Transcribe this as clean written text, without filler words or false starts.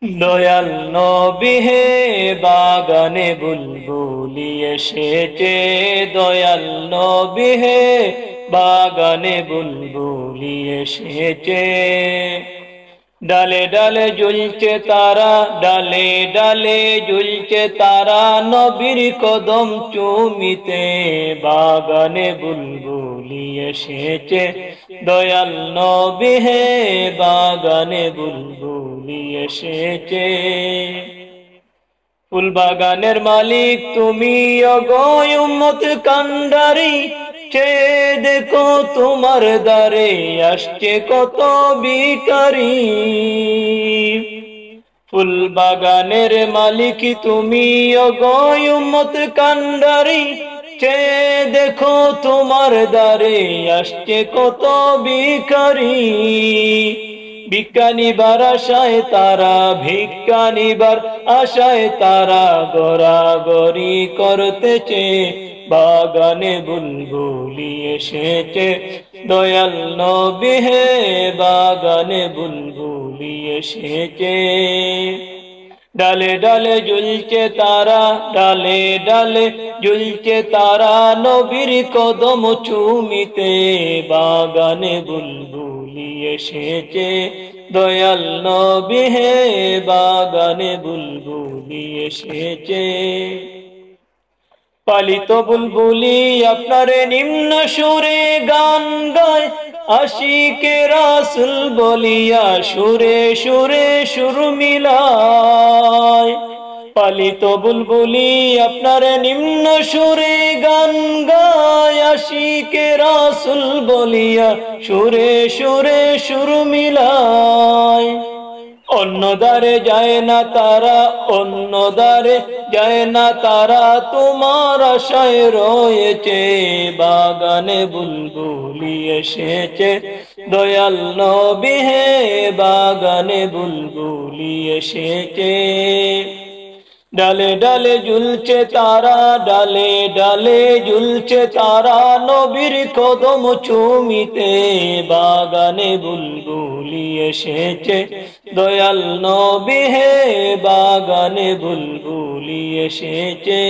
দয়াল নবী হে বাগানে বুলবুলি এসেছে, দয়াল নবী হে বাগানে বুলবুলি এসেছে। ডালে ডালে ঝুলছে তারা, ডালে ডালে ঝুলছে তারা, নবীর কদম চুমিতে বাগানে বুলবুলি এসেছে, দয়াল নবী হে বাগানে বুলবুলি এসেছে। ফুল বাগানের মালিক তুমি ওগো উম্মত কান্ডারি, চেয়ে দেখো তোমার দ্বারে আসছে কত ভিখারি। ফুল বাগানের মালিক তুমি ওগো উম্মত কান্ডারি, চেয়ে দেখো তোমার দ্বারে আসছে কত ভিখারি। ভিক্ষা নিবার আশায় তারা, ভিক্ষা নিবার আশায় তারা গড়াগড়ি করতেছে, বাগানে বুলবুলি এসেছে, দয়াল নবী হে বাগানে বুলবুলি এসেছে। ডালে ডালে ঝুলছে তারা, ডালে ডালে ঝুলছে তারা, নবীর কদম চুমিতে বাগানে বুলবুলি এসেছে, দয়াল নবী হে বাগানে বুলবুলি এসেছে। পালিত বুলবুলি আপনারে নিম্ন সুরে গান গায়, আশিকে রাসূল বলিয়া সুরে সুরে সুর মিলায়। পালিত বুলবুলি আপনারে নিম্ন সুরে গান গায়, আশিকে রাসূল বলিয়া সুরে সুরে সুর মিলায়। অন্য দ্বারে যায় না তারা, অন্য দ্বারে যায় না তারা, তোমার আশায় রয়েছে বাগানে বুলবুলি এসেছে, দয়াল নবী হে বাগানে বুলবুলি এসেছে। ডালে ডালে ঝুলছে তারা, ডালে ডালে ঝুলছে তারা, নবীর কদম চুমিতে বাগানে বুলবুলি এসেছে, দয়াল নবী হে বাগানে বুলবুলি এসেছে।